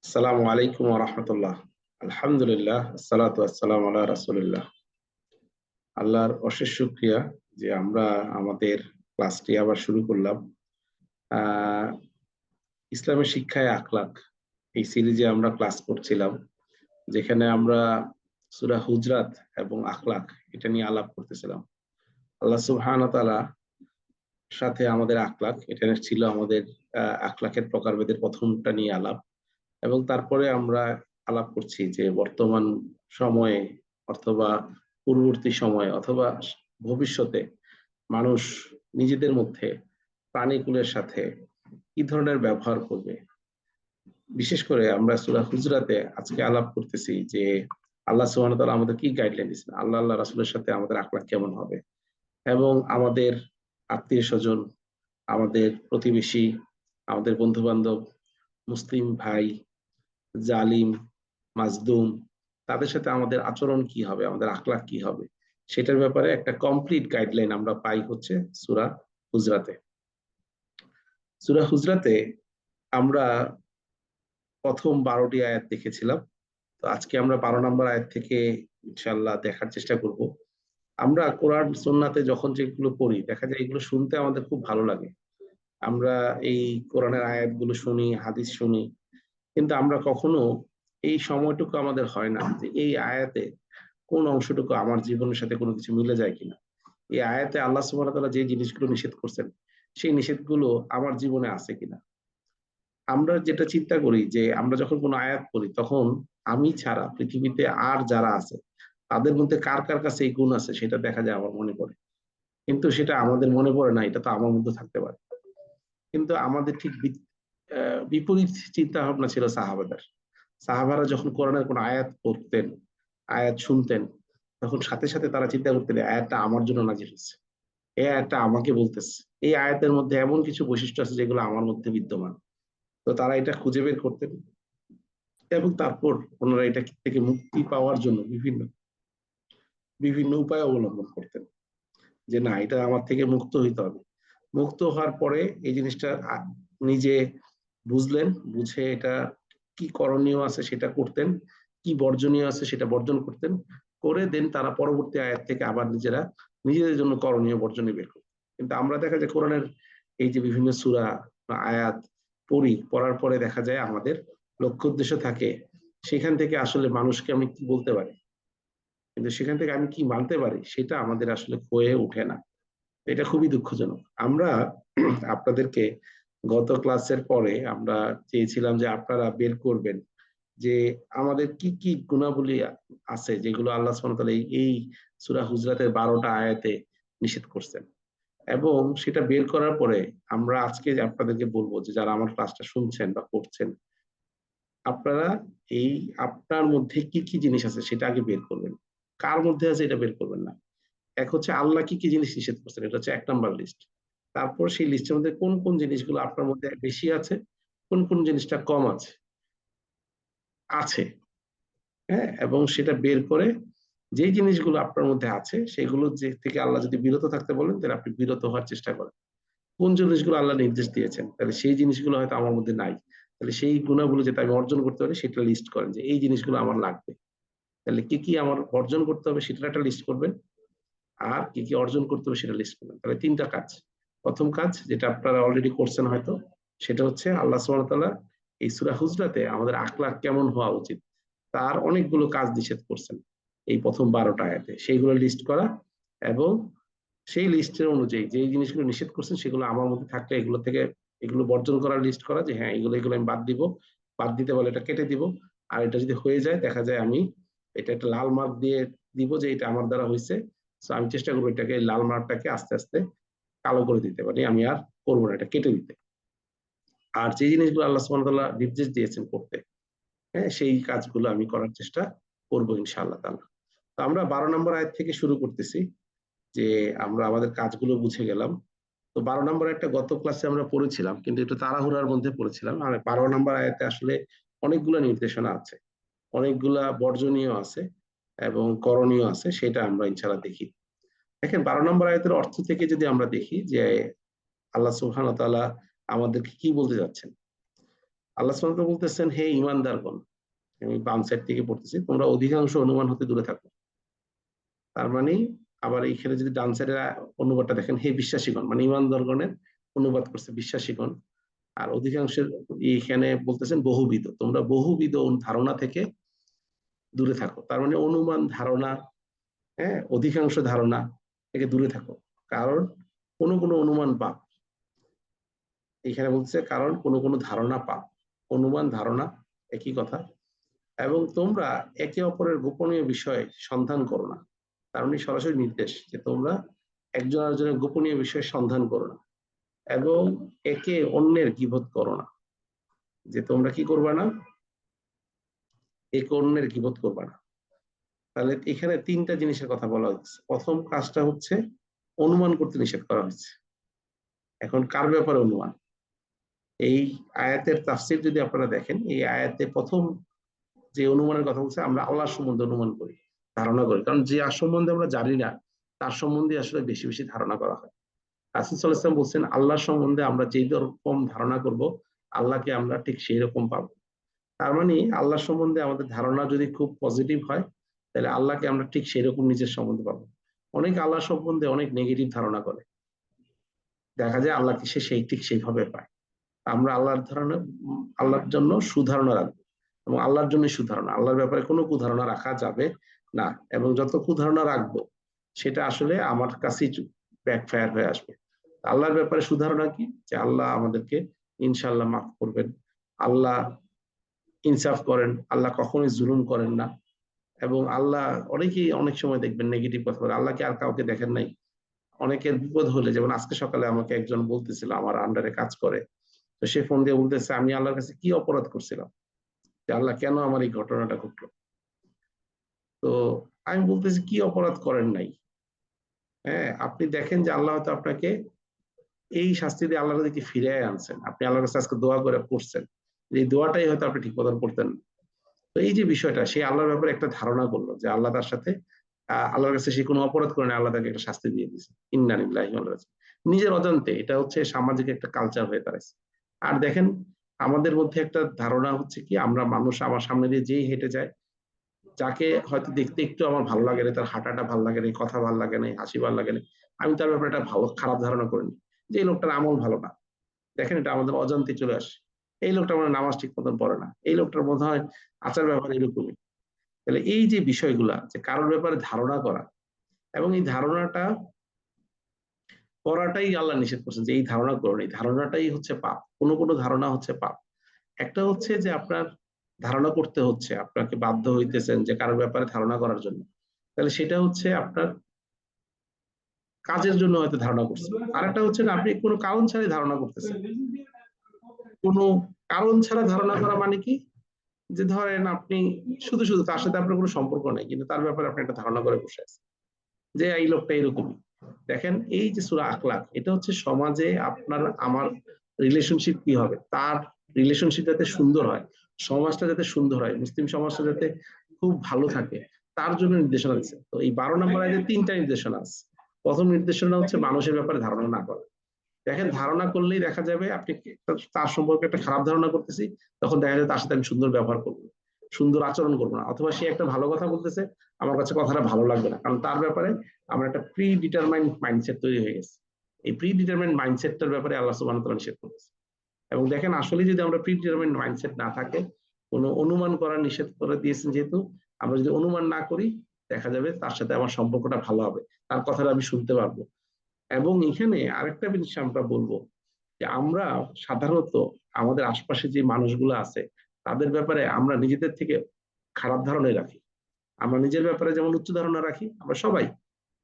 আসসালামু আলাইকুম ওয়া রাহমাতুল্লাহ। আলহামদুলিল্লাহ, আসসালাতু ওয়াসসালামু আলা রাসূলিল্লাহ। আল্লাহর অশেষ শুকরিয়া যে আমরা আমাদের ক্লাসটি আবার শুরু করলাম। আহ ইসলামের শিক্ষায় আখলাক এই সিরিজে আমরা ক্লাস করছিলাম, যেখানে আমরা সূরা হুজরাত এবং আখলাক এটা নিয়ে আলাপ করতেছিলাম। আল্লাহ সুবহানাহু ওয়া তাআলা সাথে আমাদের আখলাক এটা ছিল আমাদের আখলাকের প্রকারভেদের প্রথমটা নিয়ে আলাপ। এবং তারপরে আমরা আলাপ করছি যে বর্তমান সময়ে অথবা পূর্ববর্তী সময়ে অথবা ভবিষ্যতে মানুষ নিজেদের মধ্যে প্রাণীকুলের সাথে কি ধরনের ব্যবহার করবে। বিশেষ করে আমরা সূরা হুজরাতে আজকে আলাপ করতেছি যে আল্লাহ সুবহানাহু ওয়া তাআলা আমাদের কি গাইডলাইন দিচ্ছেন, আল্লাহ রাসূলের সাথে আমাদের আখলাক কেমন হবে, এবং আমাদের আত্মীয় স্বজন, আমাদের প্রতিবেশী, আমাদের বন্ধু বান্ধব, মুসলিম ভাই, জালিম, মাজলুম, তাদের সাথে আমাদের আচরণ কি হবে, আমাদের আখলাক কি হবে, সেটার ব্যাপারে একটা কমপ্লিট গাইডলাইন আমরা পাই হচ্ছে সূরা হুজরাতে। সূরা হুজরাতে আমরা প্রথম 12টি আয়াত দেখেছিলাম। তো আজকে আমরা 12 নম্বর আয়াত থেকে ইনশাআল্লাহ দেখার চেষ্টা করব। আমরা কোরআন সুন্নাতে যখন যেগুলো পড়ি দেখা যায় এগুলো শুনতে আমাদের খুব ভালো লাগে। আমরা এই কোরআনের আয়াতগুলো শুনি, হাদিস শুনি, কিন্তু আমরা কখনো এই সময়টুকু আমাদের হয় না যে এই আয়াতে কোন অংশটুকু আমার জীবনের সাথে কোনো কিছু মিলে যায় কিনা। এই আয়াতে আল্লাহ সুবহানাহু ওয়া তাআলা যে জিনিসগুলো নিষেধ করছেন সেই নিষেধগুলো আমার জীবনে আছে কিনা। আমরা যেটা চিন্তা করি যে আমরা যখন কোনো আয়াত পড়ি তখন আমি ছাড়া পৃথিবীতে আর যারা আছে তাদের মধ্যে কার কার কাছে এই গুণ আছে সেটা দেখা যায় আমার মনে পড়ে, কিন্তু সেটা আমাদের মনে পড়ে না, এটা তো আমার মধ্যে থাকতে পারে। কিন্তু আমাদের ঠিক বিপরীত চিন্তা ভাবনা ছিল সাহাবাদের। সাহাবারা যখন কোরআনের কোন আয়াত পড়তেন, আয়াত শুনতেন, তখন সাথে সাথে তারা চিন্তা করতেন এই আয়াতটা আমার জন্য নাজিল হচ্ছে, এই আয়াতটা আমাকে বলতেছে, এই আয়াতের মধ্যে এমন কিছু বৈশিষ্ট্য আছে যেগুলো আমার মধ্যে বিদ্যমান। তো তারা এটা খুঁজে বের করতেন এবং তারপর ওনারা এটা থেকে মুক্তি পাওয়ার জন্য বিভিন্ন বিভিন্ন উপায় অবলম্বন করতেন যে না, এটা আমার থেকে মুক্ত হইতে হবে। মুক্ত হওয়ার পরে এই জিনিসটা নিজে বুঝলেন, বুঝে এটা কি করণীয় আছে সেটা করতেন, কি বর্জনীয় আছে সেটা বর্জন করতেন, করে দেন তারা পরবর্তী আয়াত থেকে আবার নিজেরা নিজেদের জন্য করণীয় বর্জনীয় বের করতেন। কিন্তু আমরা দেখা যায় কোরআনের এই যে বিভিন্ন সূরা বা আয়াত পড়ি, পড়ার পরে দেখা যায় আমাদের লক্ষ্য উদ্দেশ্য থাকে সেখান থেকে আসলে মানুষকে আমি কি বলতে পারি, কিন্তু সেখান থেকে আমি কি মানতে পারি সেটা আমাদের আসলে হয়ে ওঠে না। এটা খুবই দুঃখজনক। আমরা আপনাদেরকে গত ক্লাসের পরে আমরা চেয়েছিলাম যে আপনারা বের করবেন যে আমাদের কি কি গুণাবলী আছে যেগুলো আল্লাহ সুবহানাহু ওয়া তাআলা এই সূরা হুজরাতের 12টা আয়াতে নিষেধ করছেন, এবং সেটা বের করার পরে আমরা আজকে আপনাদেরকে বলবো যে যারা আমার ক্লাসটা শুনছেন বা করছেন, আপনারা এই আপনার মধ্যে কি কি জিনিস আছে সেটা আগে বের করবেন। কার মধ্যে আছে এটা বের করবেন না। এক হচ্ছে আল্লাহ কি কি জিনিস নিষেধ করছেন, এটা হচ্ছে 1 নম্বর লিস্ট। তারপর সেই লিস্টের মধ্যে কোন কোন জিনিসগুলো আপনার মধ্যে বেশি আছে, কোন কোন জিনিসটা কম আছে আছে হ্যাঁ, এবং সেটা বের করে যেই জিনিসগুলো আপনার মধ্যে আছে সেগুলো যে থেকে আল্লাহ যদি বিরত থাকতে বলেন তাহলে আপনি বিরত হওয়ার চেষ্টা করেন। কোন জিনিসগুলো আল্লাহ নির্দেশ দিয়েছেন তাহলে সেই জিনিসগুলো হয়তো আমার মধ্যে নাই, তাহলে সেই গুণাবলী যেটা আমি অর্জন করতে পারি সেটা লিস্ট করেন যে এই জিনিসগুলো আমার লাগবে। তাহলে কি কি আমার অর্জন করতে হবে সেটা একটা লিস্ট করবেন, আর কি কি অর্জন করতে হবে সেটা লিস্ট করবেন। তাহলে 3টা কাজ। প্রথম কাজ যেটা আপনারা অলরেডি করছেন হয়তো, সেটা হচ্ছে আল্লাহ সুবহানাহু ওয়া তাআলা এই সূরা হুজরাতে আমাদের আখলাক কেমন হওয়া উচিত তার অনেকগুলো কাজ নিষেধ করছেন এই প্রথম 12টা আয়াতে, সেইগুলো লিস্ট করা, এবং সেই লিস্টের অনুযায়ী যে জিনিসগুলো নিষেধ করছেন সেগুলো আমার মধ্যে থাকলে এগুলো থেকে এগুলো বর্জন করার লিস্ট করা যে হ্যাঁ এগুলো এগুলো আমি বাদ দিব, বাদ দিতে বলে এটা কেটে দিব। আর এটা যদি হয়ে যায় দেখা যায় আমি এটা একটা লাল মার্ক দিয়ে দিব যে এটা আমার দ্বারা হয়েছে। তো আমি চেষ্টা করবো এটাকে লাল মার্কটাকে আস্তে আস্তে কালো করে দিতে পারি, আমি আর করবো না, এটা কেটে দিতে। আর যে জিনিসগুলো আল্লাহ সুবহানাহু ওয়া তাআলা নির্দেশ দিয়েছেন করতে, হ্যাঁ সেই কাজগুলো আমি করার চেষ্টা করবো ইনশাআল্লাহ তাআলা। তো আমরা 12 নম্বর আয়াত থেকে শুরু করতেছি যে আমরা আমাদের কাজগুলো বুঝে গেলাম। তো 12 নম্বর একটা গত ক্লাসে আমরা পড়েছিলাম কিন্তু একটু তাড়াহুড়ার মধ্যে পড়েছিলাম। আর 12 নম্বর আয়াতে আসলে অনেকগুলো নির্দেশনা আছে, অনেকগুলা বর্জনীয় আছে এবং করণীয় আছে, সেটা আমরা ইনশাআল্লাহ দেখি। দেখেন 12 নম্বর আয়াতের অর্থ থেকে যদি আমরা দেখি যে আল্লাহ সুবহানাহু ওয়া তাআলা আমাদেরকে কি বলতে যাচ্ছেন। আল্লাহ সুবহানাহু ওয়া তাআলা বলতেছেন, হে ঈমানদারগণ, আমি বাম সাইড থেকে পড়তেছি, তোমরা অধিকাংশ অনুমান হতে দূরে থাকো। তার মানে আবার এইখানে যদি ডান সাইডের অনুবাদটা দেখেন, হে বিশ্বাসীগণ, মানে ঈমানদারগণের অনুবাদ করছে বিশ্বাসীগণ। আর অধিকাংশের এখানে বলতেছেন বহুবিধ, তোমরা বহুবিধ ধারণা থেকে দূরে থাকো। তার মানে অনুমান, ধারণা, হ্যাঁ, অধিকাংশ ধারণা থেকে দূরে থাকো। কারণ কোনো কোনো অনুমান পাপ, এখানে বলছে কারণ কোনো কোনো ধারণা পাপ। অনুমান ধারণা একই কথা। এবং তোমরা একে অপরের গোপনীয় বিষয়ে সন্ধান করো না। তার মানে সরাসরি নির্দেশ যে তোমরা একজন আরেকজনের গোপনীয় বিষয়ে সন্ধান করো না, এবং একে অন্যের গীবত করো না। যে তোমরা কি করবা না, একে অন্যের গীবত করবা না। তাহলে এখানে তিনটা জিনিসের কথা বলা হচ্ছে। প্রথম কাজটা হচ্ছে অনুমান করতে নিষেধ করা হয়েছে। এখন কার ব্যাপারে অনুমান? এই আয়াতের তাফসীর যদি আপনারা দেখেন, এই আয়াতে প্রথম যে অনুমানের কথা বলছে, আমরা আল্লাহ সম্বন্ধে অনুমান করি, ধারণা করি। কারণ যে সম্বন্ধে আমরা জানি না, তার সম্বন্ধে আসলে বেশি বেশি ধারণা করা হয়। রাসূল সাল্লাল্লাহু আলাইহি ওয়াসাল্লাম বলছেন, আল্লাহ সম্বন্ধে আমরা যেই রকম ধারণা করব, আল্লাহকে আমরা ঠিক সেই রকম পাবো। তার মানে আল্লাহ সম্বন্ধে আমাদের ধারণা যদি খুব পজিটিভ হয়, তাহলে আল্লাহকে আমরা ঠিক সেই রকম নিজের সম্বন্ধে পাবো। অনেক আল্লাহ সম্বন্ধে অনেক নেগেটিভ ধারণা করে, দেখা যায় আল্লাহকে সে সেই ঠিক সেইভাবে পায়। আমরা আল্লাহর ধারণা, আল্লাহর জন্য সুধারণা রাখবো, এবং আল্লাহর জন্য সুধারণা, আল্লাহর ব্যাপারে কোনো কুধারণা রাখা যাবে না। এবং যত কুধারণা রাখবো, সেটা আসলে আমার কাছেই ব্যাকফায়ার হয়ে আসবে। আল্লাহর ব্যাপারে সুধারণা কি? যে আল্লাহ আমাদেরকে ইনশাআল্লাহ মাফ করবেন, আল্লাহ ইনসাফ করেন, আল্লাহ কখনোই জুলুম করেন না। এবং আল্লাহ, অনেকেই অনেক সময় দেখবেন নেগেটিভ কথা বলে, আল্লাহকে আর কাউকে দেখেন নাই। অনেকের বিপদ হলে, যেমন আজকে সকালে আমাকে একজন বলতেছিল, আমার আন্ডারে কাজ করে, তো সে ফোন দিয়ে বলতেছে, আমি আল্লাহর কাছে কি অপরাধ করছিলাম যে আল্লাহ কেন আমার এই ঘটনাটা ঘটলো? তো আমি বলতেছি, কি অপরাধ করেন নাই? হ্যাঁ, আপনি দেখেন যে আল্লাহ হয়তো আপনাকে এই শাস্তি দিয়ে আল্লাহর দিকে ফিরে আনছেন, আপনি আল্লাহর কাছে আজকে দোয়া করে পড়ছেন, এই দোয়াটাই হয়তো আপনি ঠিক মতন করতেন। তো এই যে বিষয়টা, সে আল্লাহর ব্যাপারে একটা ধারণা করলো যে আল্লাহ তার সাথে, আল্লাহর কাছে সে কোনো অপরাধ করে না, আল্লাহ তাকে একটা শাস্তি দিয়ে দিয়েছে। ইন্না লিল্লাহি ওয়া ইন্না ইলাইহি রাজিউন। নিজের অজান্তে, এটা হচ্ছে সামাজিক একটা কালচার হয়ে দাঁড়াইছে। আর দেখেন, আমাদের মধ্যে একটা ধারণা হচ্ছে কি, আমরা মানুষ আমার সামনে দিয়ে যেই হেঁটে যায়, যাকে হয়তো দেখতে একটু আমার ভালো লাগে না, তার হাঁটাটা ভালো লাগে না, কথা ভালো লাগে না, হাসি ভালো লাগে না, আমি তার ব্যাপারে একটা ভালো খারাপ ধারণা করে নিই যে এই লোকটার আমল ভালো না। দেখেন, এটা আমাদের অজান্তে চলে আসে। এই লোকটা মানে নামাজ ঠিক মতন পড়ে না, এই লোকটার মনে হয় আচার ব্যাপার এরকমই। তাহলে এই যে বিষয়গুলা, যে কারোর ব্যাপারে ধারণা করা, এবং এই ধারণাটা করাটাই আল্লাহ নিষেধ করছেন, যে এই ধারণা করুন, এই ধারণাটাই হচ্ছে পাপ। কোনো কোনো ধারণা হচ্ছে পাপ। একটা হচ্ছে যে আপনার ধারণা করতে হচ্ছে, আপনাকে বাধ্য হইতেছেন যে কারোর ব্যাপারে ধারণা করার জন্য, তাহলে সেটা হচ্ছে আপনার কাজের জন্য হয়তো ধারণা করছেন। আর একটা হচ্ছে না, আপনি কোনো কারণ ছাড়াই ধারণা করতেছেন। কোনো কারণ ছাড়া ধারণা করা মানে কি? যে ধরেন আপনি শুধু শুধু তার সাথে আপনার কোনো সম্পর্ক নেই, কিন্তু তার ব্যাপারে আপনি একটা ধারণা করে বসে আছেন যে এই লোকটা এরকমই। দেখেন, এই যে সূরা আখলাক, এটা হচ্ছে সমাজে আপনার আমার রিলেশনশিপ কি হবে, তার রিলেশনশিপ যাতে সুন্দর হয়, সমাজটা যাতে সুন্দর হয়, মুসলিম সমাজটা যাতে খুব ভালো থাকে, তার জন্য নির্দেশনা দিচ্ছে। তো এই 12 নম্বর আয়াতে 3টা নির্দেশনা আছে। প্রথম নির্দেশনা হচ্ছে মানুষের ব্যাপারে ধারণা না করা। দেখেন, ধারণা করলেই দেখা যাবে আপনি তার সম্পর্কে একটা খারাপ ধারণা করতেছি, তখন দেখা যায় তার সাথে আমি সুন্দর ব্যবহার করবো, সুন্দর আচরণ করবো না। অথবা সে একটা ভালো কথা বলতেছে, আমার কাছে কথাটা ভালো লাগবে না, কারণ তার ব্যাপারে আমার একটা প্রি ডিটারমাইন্ড মাইন্ডসেট তৈরি হয়ে গেছে। এই প্রি ডিটারমাইন্ড মাইন্ডসেটটার ব্যাপারে আল্লাহ সুবহানাহু ওয়া তাআলা নিষেধ করেছে। এবং দেখেন, আসলে যদি আমরা প্রি ডিটারমাইন্ড মাইন্ডসেট না থাকে, কোনো অনুমান করা নিষেধ করে দিয়েছেন যেহেতু, আমরা যদি অনুমান না করি, দেখা যাবে তার সাথে আমার সম্পর্কটা ভালো হবে, তার কথাটা আমি শুনতে পারবো। এবং এখানে আরেকটা জিনিস আমরা বলবো, যে আমরা সাধারণত আমাদের আশপাশে যে মানুষগুলো আছে, তাদের ব্যাপারে আমরা নিজেদের থেকে খারাপ ধারণাই রাখি। আমরা নিজের ব্যাপারে যেমন উচ্চ ধারণা রাখি, আমরা সবাই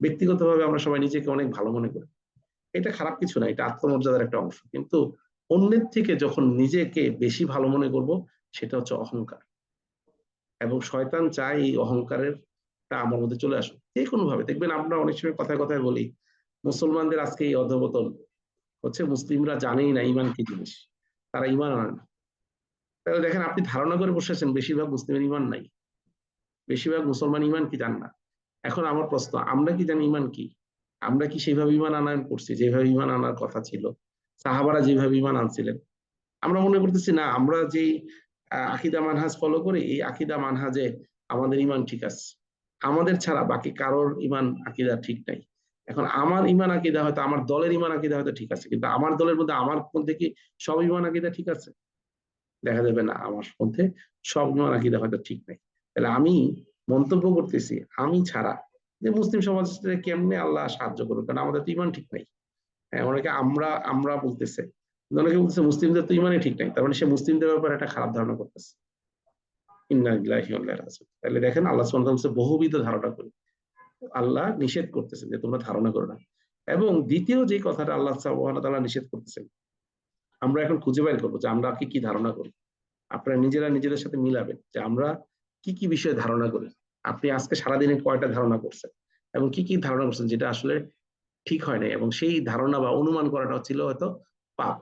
ব্যক্তিগতভাবে আমরা সবাই নিজেকে অনেক ভালো মনে করি। এটা খারাপ কিছু না, এটা আত্মমর্যাদার একটা অংশ। কিন্তু অন্যের থেকে যখন নিজেকে বেশি ভালো মনে করব, সেটা হচ্ছে অহংকার। এবং শয়তান চায় এই অহংকারের টা আমার মধ্যে চলে আসুক যে কোনো ভাবে। দেখবেন, আমরা অনেক সময় কথায় কথায় বলি, মুসলমানদের আজকে এই অধঃপতন হচ্ছে, মুসলিমরা জানেই না ইমান কি জিনিস, তারা ইমান আনে না। তাহলে দেখেন, আপনি ধারণা করে বসেছেন বেশিরভাগ মুসলিমের ইমান নাই, বেশিরভাগ মুসলমান ইমান কি জান না। এখন আমার প্রশ্ন, আমরা কি জানি ইমান কি? আমরা কি সেইভাবে ইমান আনয়ন করছি যেভাবে ইমান আনার কথা ছিল? সাহাবারা যেভাবে ইমান আনছিলেন, আমরা মনে করতেছি না আমরা যেই আকিদা মানহাজ ফলো করি, এই আকিদা মানহাজে আমাদের ইমান ঠিক আছে, আমাদের ছাড়া বাকি কারোর ইমান আকিদা ঠিক নাই। এখন আমার ইমান আকিদা হয়তো, আমার দলের ইমান আকিদা হয়তো ঠিক আছে, কিন্তু আমার দলের মধ্যে আমার মধ্যে কি সব ইমান আকিদা ঠিক আছে? দেখা যাবে না আমার মধ্যে সব ইমান আকিদা হয়তো ঠিক নাই। তাহলে আমি মন্তব্য করতেছি আমি ছাড়া যে মুসলিম সমাজে কেমনে আল্লাহ সাহায্য করুন, কারণ আমাদের তো ইমান ঠিক নাই। হ্যাঁ, অনেকে আমরা আমরা বলতেছে, অনেকে বলতেছে মুসলিমদের তো ইমানই ঠিক নাই, তার মানে সে মুসলিমদের ব্যাপারে একটা খারাপ ধারণা করতেছে। ইন্না লিল্লাহি ওয়া ইন্না ইলাইহি রাজিউন। তাহলে দেখেন আল্লাহ সুবহানাহু ওয়া তাআলা বহুবিধ ধারণা করি, আল্লাহ নিষেধ করতেছেন যে তোমরা ধারণা করো না। এবং দ্বিতীয় যে কথাটা আল্লাহ সুবহানাহু ওয়া তাআলা নিষেধ করতেছেন, আমরা এখন খুঁজে বের করবো যে আমরা কি কি ধারণা করি। আপনারা নিজেরা নিজেদের সাথে মিলাবেন যে আমরা কি কি বিষয়ে ধারণা করি। আপনি আজকে সারাদিনে কয়টা ধারণা করছেন এবং কি কি ধারণা করছেন যেটা আসলে ঠিক হয় নাই, এবং সেই ধারণা বা অনুমান করাটা ছিল হয়তো পাপ।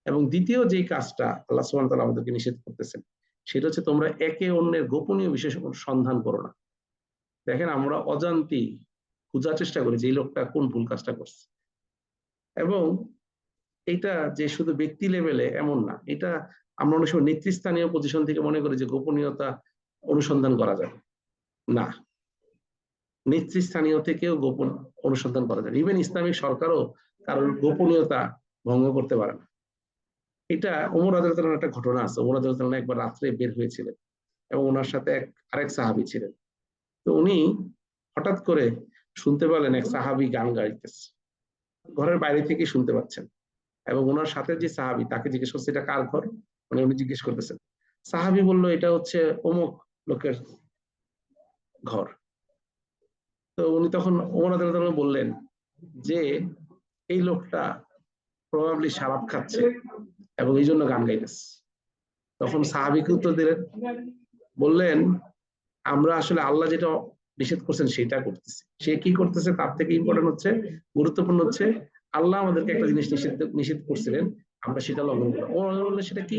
এবং দ্বিতীয় যে কাজটা আল্লাহ সুবহানাহু ওয়া তাআলা আমাদেরকে নিষেধ করতেছেন, সেটা হচ্ছে তোমরা একে অন্যের গোপনীয় বিষয় সন্ধান করো না। দেখেন আমরা অজান্তেই খোঁজার চেষ্টা করি যে এই লোকটা কোন ভুল কাজটা করছে। এবং এটা যে শুধু ব্যক্তি লেভেলে এমন না, এটা আমরা অনেক সময় নেতৃস্থানীয় পজিশন থেকে মনে করি যে গোপনীয়তা অনুসন্ধান করা যাবে না। নেতৃস্থানীয় থেকেও গোপন অনুসন্ধান করা যায়, ইভেন ইসলামিক সরকারও কারোর গোপনীয়তা ভঙ্গ করতে পারে না। এটা ওমর রাদিয়াল্লাহু তাআলার একটা ঘটনা আছে। ওমর রাদিয়াল্লাহু তাআলা একবার রাত্রে বের হয়েছিলেন এবং ওনার সাথে আরেক সাহাবী ছিলেন। তো উনি হঠাৎ করে শুনতে পেলেন এক সাহাবী গান গাইতেছে, ঘরের বাইরে থেকে শুনতে পাচ্ছেন। এবং ওনার সাথে যে সাহাবী তাকে জিজ্ঞেস করছে এটা কার ঘর, মানে উনি জিজ্ঞেস করতেছেন। সাহাবী বলল এটা হচ্ছে অমুক লোকের ঘর। তো উনি তখন ওমর রাদিয়াল্লাহু তাআলা বললেন যে এই লোকটা প্রবাবলি শরাব খাচ্ছে এবং এই জন্য গান গাইতেছে। তখন সাহাবীকে উত্তর দিলেন, বললেন আমরা আসলে আল্লাহ যেটা নিষেধ করছেন সেটা করতেছি। সে কি করতেছে তার থেকে ইম্পর্টেন্ট হচ্ছে, গুরুত্বপূর্ণ হচ্ছে আল্লাহ আমাদেরকে একটা জিনিস নিষেধ নিষেধ করছিলেন, আমরা সেটা লঙ্ঘন করলাম। ও বললেন সেটা কি?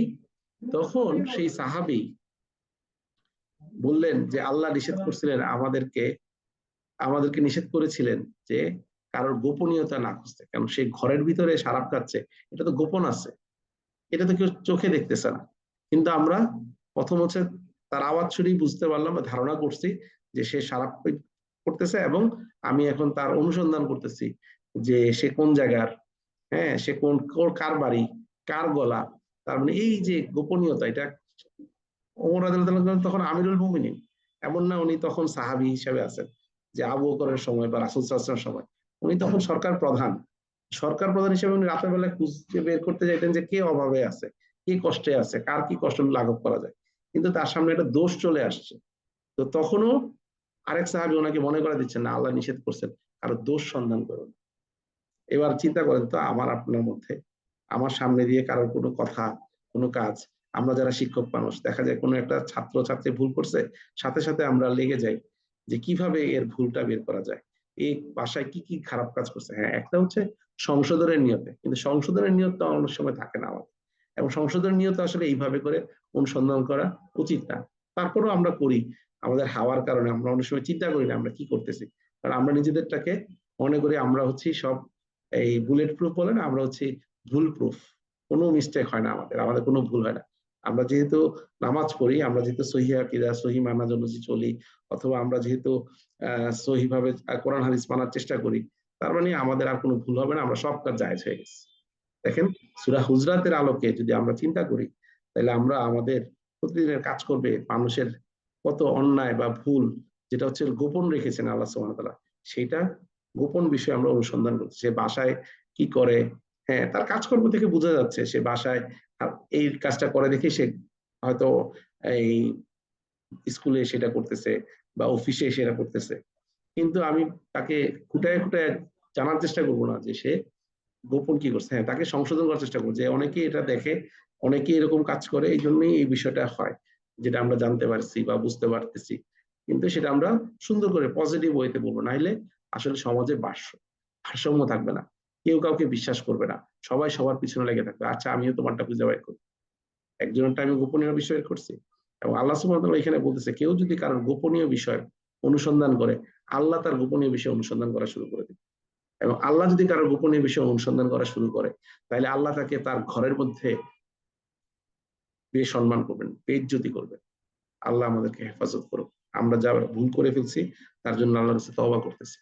তখন সেই সাহাবী বললেন যে আল্লাহ নিষেধ করছিলেন আমাদেরকে, আমাদেরকে নিষেধ করেছিলেন যে কারোর গোপনীয়তা না খুঁজতে, কারণ সে ঘরের ভিতরে শরাব খাচ্ছে, এটা তো গোপন আছে, এটা তো কেউ চোখে দেখতেছে না। কিন্তু আমরা প্রথম হচ্ছে তার আওয়াজ শুনেই বুঝতে পারলাম বা ধারণা করছি যে সে শরাব করতেছে, এবং আমি এখন তার অনুসন্ধান করতেছি যে সে কোন জায়গার, হ্যাঁ সে কোন কার বাড়ি, কার গলা। তার মানে এই যে গোপনীয়তা, এটা ওমর রাদিয়াল্লাহু তাআলা তখন আমিরুল মুমিনিন, এমন না উনি তখন সাহাবী হিসেবে আছেন যে আবু বকরের সময় বা রাসূল সাল্লাল্লাহু আলাইহি ওয়াসাল্লামের সময়, উনি তখন সরকার প্রধান। সরকার প্রধান হিসেবে উনি রাতের বেলায় খুঁজে বের করতে যাইতেন যে কে অভাবে আছে, কে কষ্টে আছে, কার কি কষ্ট লাঘব করা যায়। কিন্তু তার সামনে একটা দোষ চলে আসছে। তো তখনও আরেক সাহাবী ওনাকে মনে করে দিচ্ছেন না আল্লাহ নিষেধ করছেন কারো দোষ সন্ধান করুন। এবার চিন্তা করেন তো আমার আপনার মধ্যে, আমার সামনে দিয়ে কারোর কোনো কথা, কোনো কাজ, আমরা যারা শিক্ষক মানুষ দেখা যায় কোনো একটা ছাত্র ছাত্রী ভুল করছে, সাথে সাথে আমরা লেগে যাই যে কিভাবে এর ভুলটা বের করা যায়, এই বাসায় কি কি খারাপ কাজ করছে। হ্যাঁ, একটা হচ্ছে সংশোধনের নিয়তে, কিন্তু সংশোধনের নিয়তটা অনেক সময় থাকে না আমাদের, এবং সংশোধনের নিয়ত আসলে এইভাবে করে অনুসন্ধান করা উচিত না। তারপরেও আমরা করি, আমাদের হাওয়ার কারণে আমরা অনেক সময় চিন্তা করি না আমরা কি করতেছি, কারণ আমরা নিজেদেরটাকে মনে করি আমরা হচ্ছি সব এই বুলেট প্রুফ বলে না, আমরা হচ্ছি ভুল প্রুফ, কোনো মিস্টেক হয় না আমাদের, আমাদের কোনো ভুল হয় না। আমরা যেহেতু নামাজ পড়ি, আমরা যেহেতু সহি আকীদা সহি মানার জন্য চলি, অথবা আমরা যেহেতু সহি ভাবে কোরআন হাদিস মানার চেষ্টা করি, তার মানে আমাদের আর কোনো ভুল হবে না, আমরা সব কাজ জায়েজ হয়ে গেছে। দেখেন সূরা হুজরাতের আলোকে যদি আমরা চিন্তা করি, তাহলে আমরা আমাদের প্রতিদিনের কাজ করবে মানুষের কত অন্যায় বা ভুল যেটা হচ্ছে গোপন রেখেছেন আল্লাহ সুবহানাহু ওয়া তাআলা, সেটা গোপন বিষয়ে আমরা অনুসন্ধান করছি। সে বাসায় কি করে, হ্যাঁ তার কাজকর্ম থেকে বোঝা যাচ্ছে সে বাসায় এই কাজটা করে দেখে সে হয়তো এই স্কুলে সেটা করতেছে বা অফিসে সেটা করতেছে, কিন্তু আমি তাকে খুঁটায় খুঁটায় জানার চেষ্টা করবো না যে সে গোপন কি করছে। হ্যাঁ, তাকে সংশোধন করার চেষ্টা করবো যে অনেকে এটা দেখে, অনেকে এরকম কাজ করে, এই জন্যই এই বিষয়টা হয়, যেটা আমরা জানতে পারছি বা বুঝতে পারতেছি। কিন্তু সেটা আমরা সুন্দর করে পজিটিভ ওয়েতে বলবো, নাইলে আসলে সমাজে ভারসাম্য থাকবে না, কেউ কাউকে বিশ্বাস করবে না, সবাই সবার পিছনে লেগে থাকবে। আচ্ছা আমিও তোমারটা খুঁজে বের করি, একজনেরটা আমি গোপনীয় বিষয় করছি। এবং আল্লাহ সুবহানাহু ওয়া তাআলা এখানে বলতেছে কেউ যদি কারোর গোপনীয় বিষয় অনুসন্ধান করে, আল্লাহ তার গোপনীয় বিষয় অনুসন্ধান করা শুরু করে দিবে। এবং আল্লাহ যদি কারো গোপনীয় বিষয় অনুসন্ধান করা শুরু করে, তাহলে আল্লাহ তাকে তার ঘরের মধ্যে বেসম্মান করবেন, বেইজ্জতি করবেন। আল্লাহ আমাদেরকে হেফাজত করুক। আমরা যা ভুল করে ফেলছি তার জন্য আল্লাহর কাছে তওবা করতেছি।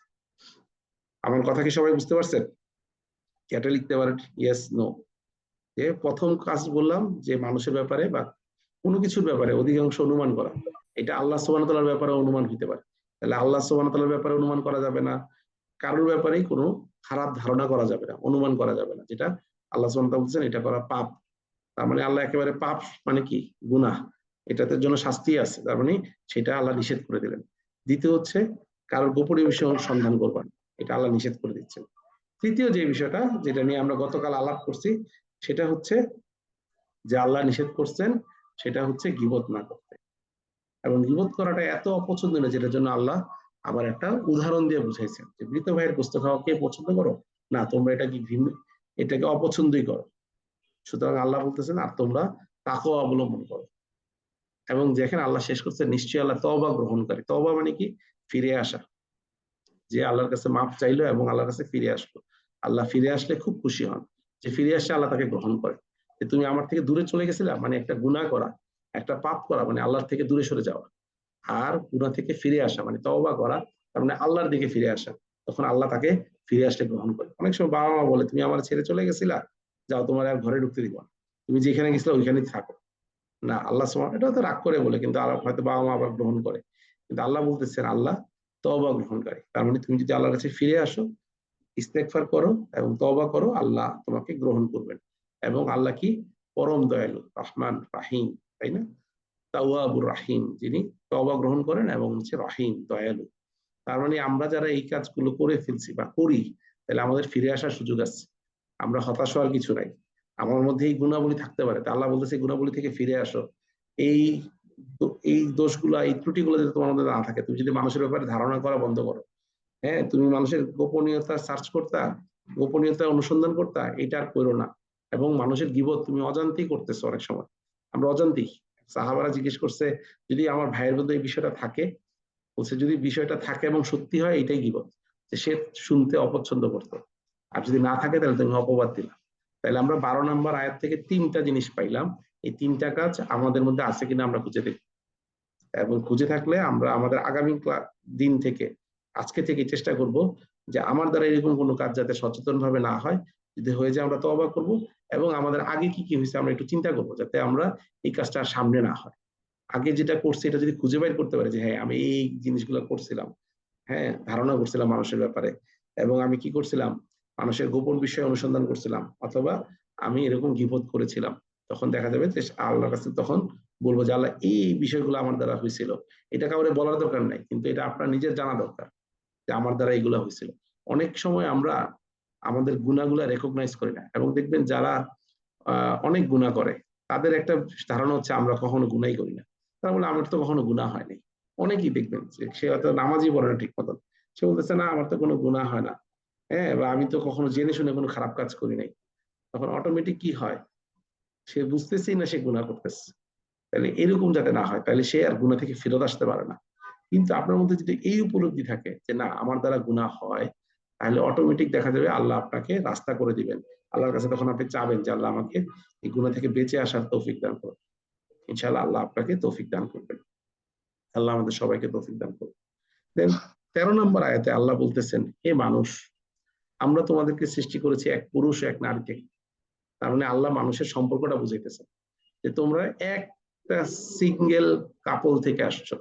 আমার কথা কি সবাই বুঝতে পারছেন? চ্যাটে লিখতে পারেন ইয়েস নো। যে প্রথম কাজ বললাম যে মানুষের ব্যাপারে বা কোনো কিছুর ব্যাপারে অধিকাংশ অনুমান করা, এটা আল্লাহ সুবহানাহু ওয়া তাআলার ব্যাপারে অনুমান হইতে পারে। তাহলে আল্লাহ সুবহানাহু ওয়া তাআলার ব্যাপারে অনুমান করা যাবে না, কারোর ব্যাপারেই কোনো খারাপ ধারণা করা যাবে না, অনুমান করা যাবে না, যেটা আল্লাহ সুবহানাহু ওয়া তাআলা বলছেন এটা করা পাপ। তার মানে আল্লাহ একেবারে পাপ মানে কি গুনাহ, এটাতে জন্য শাস্তি আছে, তার মানে সেটা আল্লাহ নিষেধ করে দিলেন। দ্বিতীয় হচ্ছে কারোর গোপনীয় বিষয় সন্ধান করবেন, এটা আল্লাহ নিষেধ করে দিচ্ছেন। তৃতীয় যে বিষয়টা যেটা নিয়ে আমরা গতকাল আলাপ করছি সেটা হচ্ছে যে আল্লাহ নিষেধ করছেন সেটা হচ্ছে গীবত না করতে। এবং গীবত করাটা এত অপছন্দনীয় যেটার জন্য আল্লাহ আবার একটা উদাহরণ দিয়ে বুঝাইছেন যে মৃত ভাইয়ের গোস্ত খাওয়া কে পছন্দ করো? না, তোমরা এটা কি ভিন্ন, এটাকে অপছন্দই করো। সুতরাং আল্লাহ বলতেছেন আর তোমরা তাকওয়া অবলম্বন করো। এবং যেখানে আল্লাহ শেষ করছে নিশ্চয়ই আল্লাহ তওবা গ্রহণকারী। তওবা মানে কি? ফিরে আসা। যে আল্লাহর কাছে মাফ চাইলো এবং আল্লাহর কাছে ফিরে আসলো, আল্লাহ ফিরে আসলে খুব খুশি হন। যে ফিরে আসছে আল্লাহ তাকে গ্রহণ করে। যে তুমি আমার থেকে দূরে চলে গেছিলে, মানে একটা গুনাহ করা, একটা পাপ করা মানে আল্লাহর থেকে দূরে সরে যাওয়া। আর গুনাহ থেকে ফিরে আসা মানে তওবা করা, তার মানে আল্লাহর দিকে ফিরে আসা। তখন আল্লাহ তাকে ফিরে আসলে গ্রহণ করে। অনেক সময় বাবা মা বলে তুমি আমার ছেড়ে চলে গেছিলা, যাও তোমার আর ঘরে ঢুকতে দিব না, তুমি যেখানে গেছিলা ওইখানেই থাকো। না, আল্লাহ সুবহানাহু, এটা তো রাগ করে বলে, কিন্তু হয়তো বাবা মা আবার গ্রহণ করে। কিন্তু আল্লাহ বলতেছেন আল্লাহ তওবা গ্রহণকারী। তার মানে তুমি যদি আল্লাহর কাছে ফিরে আসো, ইস্তেগফার করো এবং তওবা করো, আল্লাহ তোমাকে গ্রহণ করবেন। এবং আল্লাহ কি? পরম দয়ালু, রহমান রাহিম, তাই না? তাওয়াবুর রাহিম, যিনি তওবা গ্রহণ করেন এবং হচ্ছে রহিম, দয়ালু। তার মানে আমরা যারা এই কাজগুলো করে ফেলছি বা করি, তাহলে আমাদের ফিরে আসার সুযোগ আছে। আমরা হতাশ হওয়ার কিছু নাই। আমার মধ্যে এই গুণাবলী থাকতে পারে, তা আল্লাহ বলতেছে এই গুণাবলী থেকে ফিরে আসো। এই এই দোষগুলা, এই ত্রুটিগুলো যদি তোমার মধ্যে না থাকে, তুমি যদি মানুষের ব্যাপারে ধারণা করা বন্ধ করো, হ্যাঁ, তুমি মানুষের গোপনীয়তা সার্চ করতা, গোপনীয়তা অনুসন্ধান করতা, এটা আর করো না। এবং মানুষের গীবত তুমি অজান্তেই করতেছো। অনেক সময় আমরা অজান্তেই, সাহাবারা জিজ্ঞেস করছে যদি আমার ভাইয়ের মধ্যে এই বিষয়টা থাকে, বলছে যদি বিষয়টা থাকে এবং সত্যি হয় এটাই গীবত, যে সে শুনতে অপছন্দ করতো। আর যদি না থাকে তাহলে তুমি অপবাদ দিলা। তাহলে আমরা 12 নম্বর আয়াত থেকে 3টা জিনিস পাইলাম। এই 3টা কাজ আমাদের মধ্যে আছে কিনা আমরা খুঁজে দেখি, এবং খুঁজে থাকলে আমরা আমাদের আগামী দিন থেকে, আজকে থেকে চেষ্টা করব যে আমার দ্বারা এরকম কোনো কাজ যাতে সচেতন ভাবে না হয়। যদি হয়ে যায় আমরা তওবা করব, এবং আমাদের আগে কি কি হয়েছে আমরা একটু চিন্তা করব যাতে আমরা এই কাজটা সামনে না হয়। আগে যেটা করছি এটা যদি খুঁজে বের করতে পারি যে হ্যাঁ আমি এই জিনিসগুলো করছিলাম, হ্যাঁ ধারণা করছিলাম মানুষের ব্যাপারে, এবং আমি কি করছিলাম, মানুষের গোপন বিষয়ে অনুসন্ধান করছিলাম, অথবা আমি এরকম গীবত করেছিলাম, তখন দেখা যাবে যে আল্লাহর কাছে তখন বলবো যে আল্লাহ এই বিষয়গুলো আমার দ্বারা হয়েছিল। এটা কাউরে বলার দরকার নাই, কিন্তু এটা আপনার নিজের জানা দরকার যে আমার দ্বারা এগুলো হয়েছিল। অনেক সময় আমরা আমাদের গুণাগুলা রেকগনাইজ করি না, এবং দেখবেন যারা অনেক গুণা করে তাদের একটা ধারণা হচ্ছে আমরা কখনো গুনাই করি না। তারা বলে আমার তো কখনো গুনাহ হয়নি। অনেকেই দেখবেন যে সে হয়তো নামাজই পড়ে না ঠিক মতন, সে বলতেছে না আমার তো কোনো গুনাহ হয় না, হ্যাঁ, বা আমি তো কখনো জেনে শুনে কোনো খারাপ কাজ করি নাই। তখন অটোমেটিক কি হয়, সে বুঝতেছেই না সে গুনাহ করতেছে। তাহলে এরকম যাতে না হয়, তাহলে সে আর গুনাহ থেকে ফেরত আসতে পারে না। কিন্তু আপনার মধ্যে যদি এই উপলব্ধি থাকে যে না আমার দ্বারা গুনাহ হয়, তাহলে অটোমেটিক দেখা যাবে আল্লাহ আপনাকে রাস্তা করে দিবেন। আল্লাহর কাছে তখন আপনি চাবেন যে আল্লাহ আমাকে এই গুনাহ থেকে বেঁচে আসার তৌফিক দান করুন। ইনশাআল্লাহ আল্লাহ আপনাকে তৌফিক দান করবেন। আল্লাহ আমাদের সবাইকে তৌফিক দান করুন। দেন 13 নম্বর আয়াতে আল্লাহ বলতেছেন হে মানুষ, আমরা তোমাদেরকে সৃষ্টি করেছি এক পুরুষ ও এক নারী থেকে। তার মানে আল্লাহ মানুষের সম্পর্কটা বুঝাইতেছেন যে তোমরা একটা সিঙ্গেল কাপল থেকে আসছো,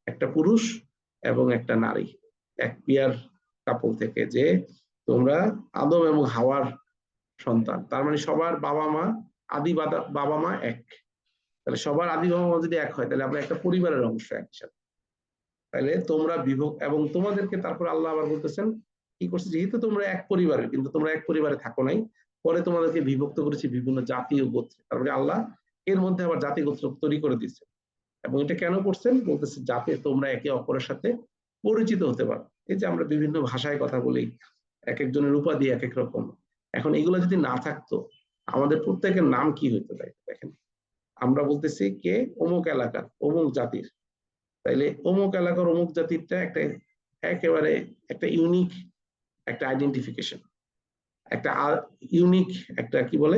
একটা পুরুষ এবং একটা নারী, এক পেয়ার কাপল থেকে, যে তোমরা আদম এবং হাওয়ার সন্তান। তার মানে সবার বাবা মা, আদি বাবা মা এক। তাহলে সবার আদি বাবা মা যদি এক হয় তাহলে আমরা একটা পরিবারের অংশ একসাথে। তাহলে তোমরা বিভক্ত, এবং তোমাদেরকে তারপর আল্লাহ আবার বলতেছেন কি করছে, যেহেতু তোমরা এক পরিবারের, কিন্তু তোমরা এক পরিবারে থাকো নাই, পরে তোমাদেরকে বিভক্ত করেছি বিভিন্ন জাতি ও গোত্রে। তারপরে আল্লাহ এর মধ্যে আবার জাতি গোত্র তৈরি করে দিচ্ছে। এবং এটা কেন করছেন বলতেছে যাতে তোমরা একে অপরের সাথে পরিচিত হতে পারো। এই যে আমরা বিভিন্ন ভাষায় কথা বলি, এক একজনের উপাধি এক এক রকম। এখন এগুলো যদি না থাকতো আমাদের প্রত্যেকের নাম কি হইতো? তাই দেখেন, আমরা বলতেছি কে অমুক এলাকার অমুক জাতির, তাইলে অমুক এলাকার অমুক জাতিরটা একটা একেবারে একটা ইউনিক একটা আইডেন্টিফিকেশন, একটা ইউনিক একটা কি বলে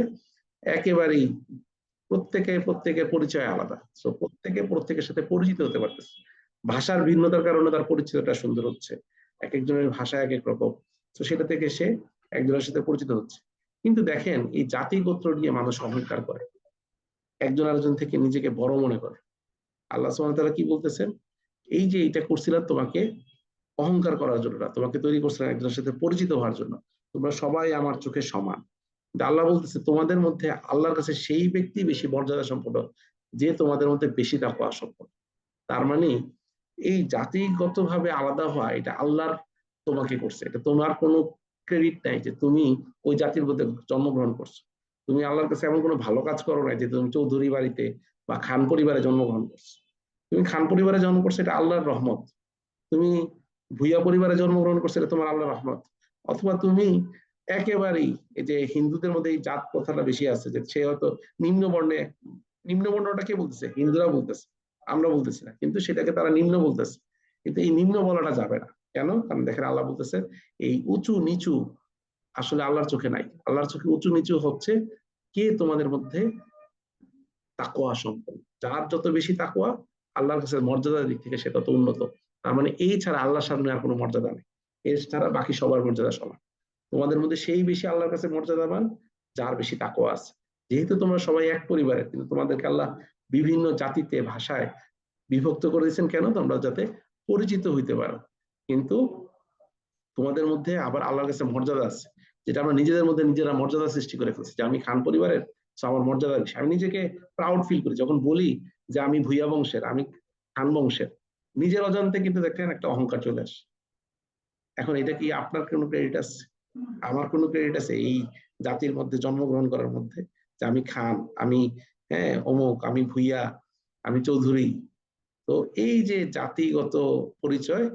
একেবারেই প্রত্যেকের পরিচয় আলাদা, তো প্রত্যেকে প্রত্যেকের সাথে পরিচিত হতে পারতেছে। ভাষার ভিন্নতার কারণে তার পরিচিতটা সুন্দর হচ্ছে, এক একজনের ভাষা এক এক রকম, তো সেটা থেকে সে একজনের সাথে পরিচিত হচ্ছে। কিন্তু দেখেন এই জাতি গোত্র নিয়ে মানুষ অহংকার করে, একজন আরেকজন থেকে নিজেকে বড় মনে করে। আল্লাহ সুবহানাহু ওয়া তাআলা কি বলতেছেন, এই যে এটা করছিলাম তোমাকে অহংকার করার জন্য না, তোমাকে তৈরি করছিলাম একজনের সাথে পরিচিত হওয়ার জন্য, তোমরা সবাই আমার চোখে সমান। আল্লাহ বলতেছে তোমাদের মধ্যে আল্লাহর কাছে সেই ব্যক্তি বেশি মর্যাদা সম্পন্ন যে তোমাদের মধ্যে বেশি তাকওয়া সম্পন্ন। তার মানে এই জাতিগত ভাবে আলাদা হওয়া এটা আল্লাহর তোমাকে করছে, এটা তোমার কোনো ক্রেডিট নাই যে তুমি ওই জাতির মধ্যে জন্মগ্রহণ করছো। তুমি আল্লাহর কাছে এমন কোনো ভালো কাজ করো না যে তুমি চৌধুরী বাড়িতে বা খান পরিবারে জন্মগ্রহণ করছো। তুমি খান পরিবারে জন্ম করছো, এটা আল্লাহর রহমত। তুমি ভুইয়া পরিবারে জন্মগ্রহণ করছো, এটা তোমার আল্লাহর রহমত। অথবা তুমি একেবারেই, এই যে হিন্দুদের মধ্যে এই জাত কথাটা বেশি আছে যে সে হয়তো নিম্ন বর্ণে, নিম্ন বর্ণটা কে বলতেছে? হিন্দুরা বলতেছে, আমরা বলতেছি না, কিন্তু সেটাকে তারা নিম্ন বলতেছে। কিন্তু এই নিম্ন বলাটা যাবে না। কেন? কারণ দেখেন আল্লাহ বলতেছে এই উঁচু নিচু আসলে আল্লাহর চোখে নাই। আল্লাহর চোখে উঁচু নিচু হচ্ছে কে তোমাদের মধ্যে তাকওয়া সম্পন্ন। যার যত বেশি তাকওয়া, আল্লাহর কাছে মর্যাদার দিক থেকে সে তত উন্নত। তার মানে এই ছাড়া আল্লাহর সামনে আর কোনো মর্যাদা নেই, এর ছাড়া বাকি সবার মর্যাদা সমান। তোমাদের মধ্যে সেই বেশি আল্লাহর কাছে মর্যাদাবান যার বেশি তাকওয়া আছে। যেহেতু তোমরা সবাই এক পরিবারের, কিন্তু তোমাদেরকে আল্লাহ বিভিন্ন জাতিতে ভাষায় বিভক্ত করে দিয়েছেন কেন? তোমরা যাতে পরিচিত হইতে পারো। কিন্তু তোমাদের মধ্যে আবার আল্লাহর কাছে মর্যাদা আছে, যেটা আমরা নিজেদের মধ্যে নিজেরা মর্যাদা সৃষ্টি করে ফেলছি যে আমি খান পরিবারের, আমার মর্যাদা বেশি। আমি নিজেকে প্রাউড ফিল করি যখন বলি যে আমি ভুইয়া বংশের, আমি খান বংশের। নিজের অজান্তে কিন্তু দেখেন একটা অহংকার চলে আসে। এখন এটা কি আপনার কোনো ক্রেডিট আছে? আমার কোনো ক্রেডিট আছে এই জাতির মধ্যে জন্মগ্রহণ করার মধ্যে, যে আমি খান, আমি অমুক, আমি ভুইয়া, আমি চৌধুরী? তো এই যে জাতিগত পরিচয়,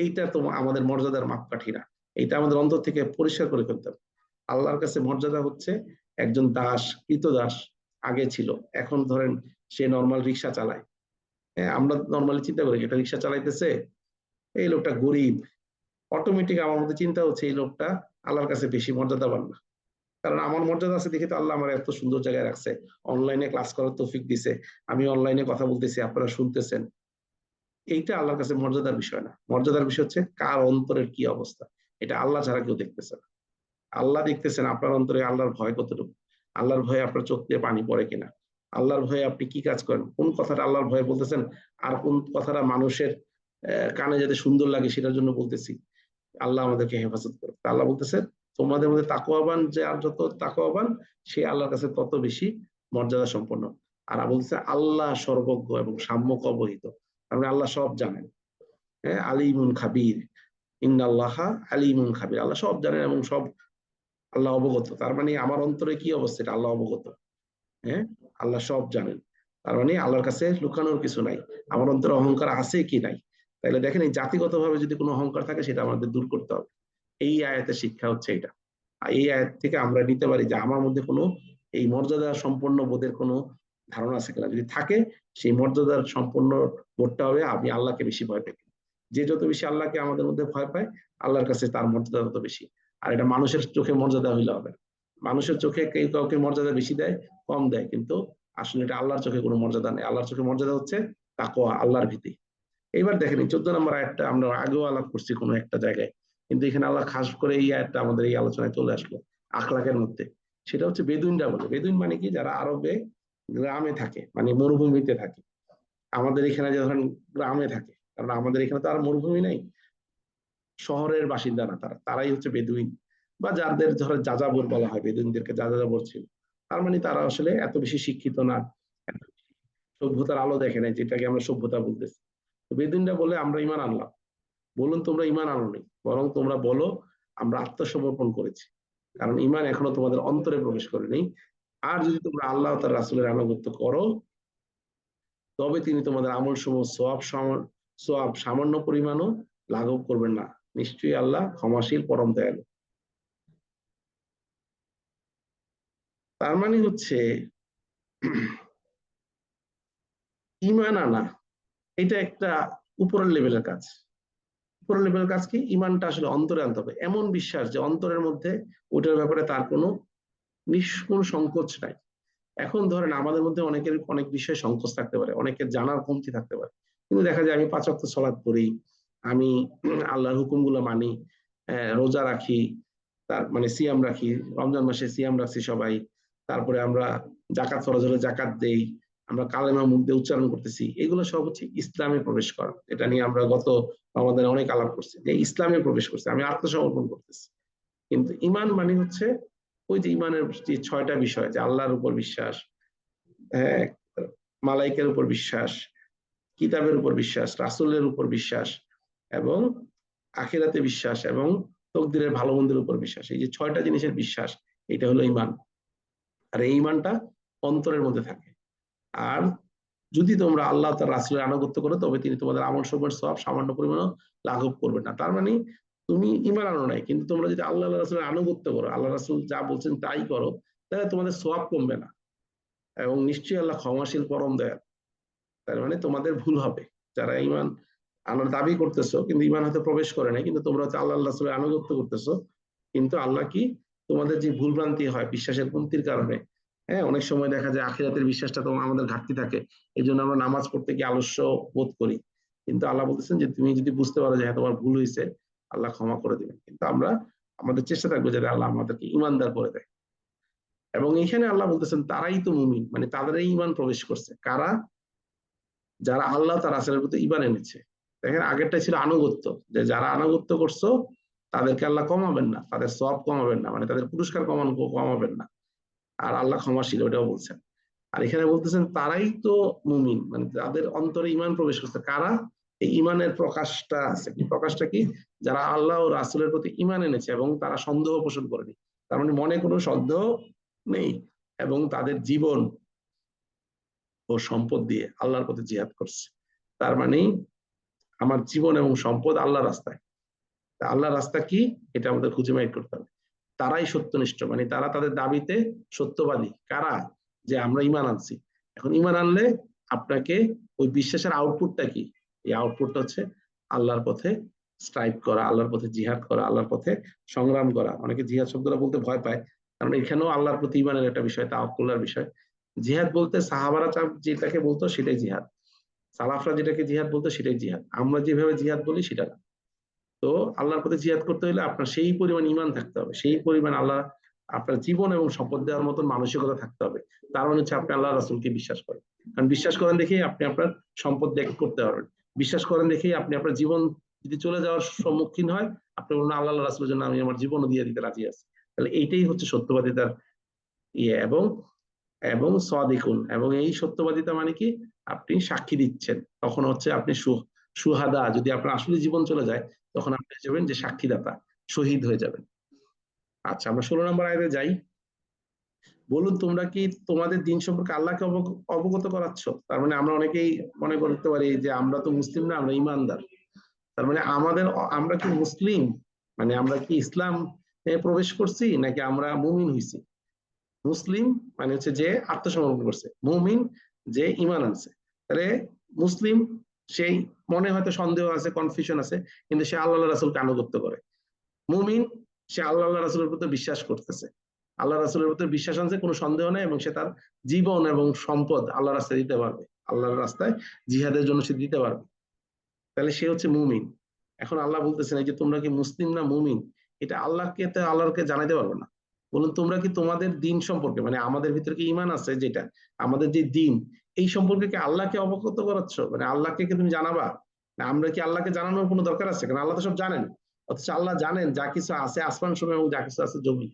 এইটা তো আমাদের মর্যাদার মাপকাঠি না। এটা আমাদের অন্তর থেকে পরিষ্কার করে ফেলতে হবে। আল্লাহর কাছে মর্যাদা হচ্ছে একজন দাস, কৃতদাস আগে ছিল, এখন ধরেন সে নর্মাল রিক্সা চালায়। আমরা নর্মালি চিন্তা করি এটা রিক্সা চালাইতেছে, এই লোকটা গরিব, অটোমেটিক আমার মধ্যে চিন্তা হচ্ছে এই লোকটা আল্লাহর কাছে বেশি মর্যাদাবান না। কারণ আমার মর্যাদা আছে দেখে তো আল্লাহ আমার এত সুন্দর জায়গায় রাখছে, অনলাইনে ক্লাস করার তৌফিক দিছে, আমি অনলাইনে কথা বলতেছি, আপনারা শুনতেছেন। এইটা আল্লাহর কাছে মর্যাদার বিষয় না। মর্যাদার বিষয় হচ্ছে কার অন্তরের কি অবস্থা। এটা আল্লাহ ছাড়া কেউ দেখতেছে না। আল্লাহ দেখতেছেন আপনার অন্তরে আল্লাহর ভয় কতটুকু, আল্লাহর ভয়ে আপনার চোখ দিয়ে পানি পড়ে কিনা, আল্লাহর ভয়ে আপনি কি কাজ করেন, কোন কথাটা আল্লাহর ভয়ে বলতেছেন, আর কোন কথাটা মানুষের কানে যাতে সুন্দর লাগে সেটার জন্য বলতেছি। আল্লাহ আমাদেরকে হেফাজত করে। আল্লাহ বলতেছে তোমাদের মধ্যে তাকওয়াবান যে আর যত তাকওয়াবান, সে আল্লাহর কাছে তত বেশি মর্যাদা সম্পন্ন। আর বলতেছে আল্লাহ সর্বজ্ঞ এবং সাম্যক অবহিত, মানে আল্লাহ সব জানেন। আলিমুন খাবির, ইন্নাল্লাহ আলিমুন খাবির, আল্লাহ সব জানেন এবং সব আল্লাহ অবগত। তার মানে আমার অন্তরে কি অবস্থা এটা আল্লাহ অবগত। হ্যাঁ, আল্লাহ সব জানেন। তার মানে আল্লাহর কাছে লুকানোর কিছু নাই। আমার অন্তরে অহংকার আছে কি নাই? তাইলে দেখেন এই জাতিগত ভাবে যদি কোনো অহংকার থাকে সেটা আমাদের দূর করতে হবে। এই আয়াতের শিক্ষা হচ্ছে এটা। আর এই আয়াত থেকে আমরা নিতে পারি যে আমার মধ্যে কোনো এই মর্যাদা সম্পন্ন বোধের কোনো ধারণা আছে কিনা। যদি থাকে, সেই মর্যাদার সম্পন্ন বোধটা হবে আমি আল্লাহকে বেশি ভয় পাই। যে যত বেশি আল্লাহকে আমাদের মধ্যে ভয় পায়, আল্লাহর কাছে তার মর্যাদা তত বেশি। আর এটা মানুষের চোখে মর্যাদা হইলে হবে না। মানুষের চোখে কেউ কাউকে মর্যাদা বেশি দেয়, কম দেয়, কিন্তু আসলে এটা আল্লাহর চোখে কোনো মর্যাদা নেই। আল্লাহর চোখে মর্যাদা হচ্ছে তাকওয়া, আল্লাহর ভীতি। এইবার দেখেন 14 নম্বর আয়াতটা আমরা আগেও আলাপ করছি কোনো একটা জায়গায়, কিন্তু এখানে আল্লাহ খাস করে এই আয়াতটা আমাদের এই আলোচনায় চলে আসলো আখলাকের মধ্যে। সেটা হচ্ছে বেদুইনরা বলে। বেদুইন মানে কি? যারা আরবে গ্রামে থাকে, মানে মরুভূমিতে থাকে। আমাদের এখানে যে ধরেন গ্রামে থাকে, কারণ আমাদের এখানে তো আর মরুভূমি নেই, শহরের বাসিন্দা না তারা, তারাই হচ্ছে বেদুইন। বা যাদের ধরো যাযাবর বলা হয়, বেদুইনদেরকে যাযাবর ছিল। তার মানে তারা আসলে এত বেশি শিক্ষিত না, এত বেশি সভ্যতার আলো দেখে নাই যেটাকে আমরা সভ্যতা বলতেছি। তো বেদুইনরা বলে আমরা ইমান আনলাম। বলুন তোমরা ইমান আনোনি, বরং তোমরা বলো আমরা আত্মসমর্পণ করেছি, কারণ ইমান এখনো তোমাদের অন্তরে প্রবেশ করেনি। আর যদি তোমরা আল্লাহ তার রাসূলের আনুগত্য করো, তবে তিনি তোমাদের আমল সমূহ সওয়াব সামান্য পরিমাণও লাঘব করবেন না। নিশ্চয়ই আল্লাহ ক্ষমাশীল, পরম দয়ালু। তার মানে হচ্ছে ইমান আনা এটা একটা উপরের লেভেলের কাজ। উপরের লেভেলের কাজ কি? ইমানটা আসলে অন্তরে আনতে হবে, এমন বিশ্বাস যে অন্তরের মধ্যে ওটার ব্যাপারে তার কোনো নিষ্কুল সংকোচ নাই। এখন ধরেন আমাদের মধ্যে অনেকের অনেক বিষয়ে সংকোচ থাকতে পারে, অনেকের জানার কমতি থাকতে পারে, কিন্তু দেখা যায় আমি 5 ওয়াক্ত সালাত পড়ি, আমি আল্লাহর হুকুমগুলো মানি, রোজা রাখি, তার মানে সিয়াম রাখি, রমজান মাসে সিয়াম রাখছি সবাই, তারপরে আমরা জাকাত ফরজ হলে জাকাত দেই, আমরা কালেমা মুখ দিয়ে উচ্চারণ করতেছি, এগুলো সব হচ্ছে ইসলামে প্রবেশ করা। এটা নিয়ে আমরা গত আমাদের অনেক আলাপ করছি যে ইসলামে প্রবেশ করছে, আমি আত্মসমর্পণ করতেছি। কিন্তু ইমান মানে হচ্ছে ওই যে ইমানের যে 6টা বিষয়, যে আল্লাহর উপর বিশ্বাস, হ্যাঁ, মালাইকের উপর বিশ্বাস, কিতাবের উপর বিশ্বাস, রাসূলের উপর বিশ্বাস, এবং আখিরাতে বিশ্বাস, এবং তকদিরের ভালো মন্দের উপর বিশ্বাস, এই যে 6টা জিনিসের বিশ্বাস, এটা হলো ইমান। আর এই ইমানটা অন্তরের মধ্যে থাকে। আর যদি তোমরা আল্লাহ তার রাসূলের আনুগত্য করো, তবে তিনি তোমাদের আমল সমূহের সওয়াব সামান্য পরিমাণও লাঘব করবেন না। তার মানে তুমি ইমান আনো নাই, কিন্তু তোমরা যদি আল্লাহ রাসূলের আনুগত্য করো, আল্লাহ রাসূল যা বলছেন তাই করো, তাহলে তোমাদের সওয়াব কমবে না, এবং নিশ্চয়ই আল্লাহ ক্ষমাশীল পরম দয়ালু। তার মানে তোমাদের ভুল হবে, যারা ইমান আনার দাবি করতেছো কিন্তু ইমান হয়তো প্রবেশ করে নাই, কিন্তু তোমরা হচ্ছে আল্লাহ রাসূলের আনুগত্য করতেছো, কিন্তু আল্লাহ কি তোমাদের যে ভুল ভ্রান্তি হয় বিশ্বাসের কমতির কারণে, হ্যাঁ, অনেক সময় দেখা যায় আখিরাতের বিশ্বাসটা তো আমাদের ঘাটতি থাকে, এই জন্য আমরা নামাজ পড়তে গিয়ে আলস্য বোধ করি, কিন্তু আল্লাহ বলতেছেন যে তুমি যদি বুঝতে পারো যে হ্যাঁ তোমার ভুল হয়েছে, আল্লাহ ক্ষমা করে দিবেন। কিন্তু আমরা আমাদের চেষ্টা থাকবে যাতে আল্লাহ আমাদেরকে ইমানদার করে দেয়। এবং এখানে আল্লাহ বলতেছেন তারাই তো মুমিন, মানে তাদের ইমান প্রবেশ করছে কারা? যারা আল্লাহ তার রাসূলের প্রতি ঈমান এনেছে। দেখেন আগেরটা ছিল আনুগত্য, যে যারা আনুগত্য করছো তাদেরকে আল্লাহ কমাবেন না, তাদের সওয়াব কমাবেন না, মানে তাদের পুরস্কার কমাবেন না। আর আল্লাহ ক্ষমাশীল, ওটাও বলছেন। আর এখানে বলতেছেন তারাই তো মুমিন, মানে যাদের অন্তরে ঈমান প্রবেশ করছে। কারা? এই ঈমানের প্রকাশটা আছে, কি প্রকাশটা কি? যারা আল্লাহ ও রাসূলের প্রতি ঈমান এনেছে এবং তারা সন্দেহ পোষণ করেনি, তার মানে মনে কোনো সন্দেহ নেই, এবং তাদের জীবন ও সম্পদ দিয়ে আল্লাহর পথে জিহাদ করছে। তার মানে আমার জীবন এবং সম্পদ আল্লাহর রাস্তায়। আল্লাহর রাস্তা কি, এটা আমাদের খুঁজে বের করতে হবে। তারাই সত্যনিষ্ঠ, মানে তারা তাদের দাবিতে সত্যবাদী। কারা? যে আমরা ইমান আনছি। এখন ইমান আনলে আপনাকে ওই বিশ্বাসের আউটপুটটা কি? এই আউটপুটটা হচ্ছে আল্লাহর পথে স্ট্রাইক করা, আল্লাহর পথে জিহাদ করা, আল্লাহর পথে সংগ্রাম করা। অনেকে জিহাদ শব্দটা বলতে ভয় পায়, কারণ এখানেও আল্লাহর প্রতি ইমানের একটা বিষয়, তাওয়াক্কুলের বিষয়। জিহাদ বলতে সাহাবারা যেটাকে বলতো সেটাই জিহাদ, সালাফরা যেটাকে জিহাদ বলতো সেটাই জিহাদ। আমরা যেভাবে জিহাদ বলি সেটা না। তো আল্লাহর পথে জিহাদ করতে হলে আপনার সেই পরিমাণ ইমান থাকতে হবে, সেই পরিমাণ আল্লাহ আপনার জীবন এবং সম্পদ দেওয়ার মতন মানসিকতা থাকতে হবে। তার মানে হচ্ছে আপনি আল্লাহ রাসূলকে বিশ্বাস করেন, কারণ বিশ্বাস করেন দেখেই আপনি আপনার সম্পদ ত্যাগ করতে পারবেন। বিশ্বাস করেন দেখেই আপনি আপনার জীবন যদি চলে যাওয়ার সম্মুখীন হয়, আপনি বলুন আল্লাহ রাসূলের জন্য আমি আমার জীবনও দিয়ে দিতে রাজি আছি। তাহলে এইটাই হচ্ছে সত্যবাদিতার ইয়ে। এবং এবং সাদিকুন, এবং এই সত্যবাদিতা মানে কি? আপনি সাক্ষী দিচ্ছেন, তখন হচ্ছে আপনি সুহাদা, যদি আপনার আসলে জীবন চলে যায় তখন আপনি যাবেন যে সাক্ষীদাতা, শহীদ হয়ে যাবেন। আচ্ছা, আমরা 16 নম্বর আয়াতে যাই। বলুন তোমরা কি তোমাদের দিন সম্পর্কে আল্লাহকে অবগত করাচ্ছ? তার মানে আমরা অনেকেই মনে করতে পারি যে আমরা তো মুসলিম না, আমরা ইমানদার। তার মানে আমরা কি মুসলিম, মানে আমরা কি ইসলাম প্রবেশ করছি, নাকি আমরা মুমিন হইছি? মুসলিম মানে হচ্ছে যে আত্মসমর্পণ করছে, মুমিন যে ইমান আনছে। তাহলে মুসলিম সেই মনে হয়তো সন্দেহ আছে, কনফিউশন আছে, কিন্তু সে আল্লাহ রাসূলকে আনুগত্য করে। মুমিন সে আল্লাহ রাসূলের প্রতি বিশ্বাস করতেছে, আল্লাহ রাসূলের প্রতি বিশ্বাস আনছে, কোনো সন্দেহ নেই, এবং সে তার জীবন এবং সম্পদ আল্লাহ রাস্তায় দিতে পারবে, আল্লাহর রাস্তায় জিহাদের জন্য সে দিতে পারবে। তাহলে সে হচ্ছে মুমিন। এখন আল্লাহ বলতেছেন এই যে তোমরা কি মুসলিম না মুমিন, এটা আল্লাহকে জানাইতে পারবে না। বলুন তোমরা কি তোমাদের দিন সম্পর্কে, মানে আমাদের ভিতরে কি ইমান আছে যেটা আমাদের যে দিন, এই সম্পর্কে কি আল্লাহকে অবগত করাচ্ছ, মানে আল্লাহকে কি তুমি জানাবা? না আমরা কি আল্লাহকে জানানোর কোনো দরকার আছে? কারণ আল্লাহ তো সব জানেন। অথচ আল্লাহ জানেন যা কিছু আছে আসমান সময় এবং যা কিছু আছে জমি,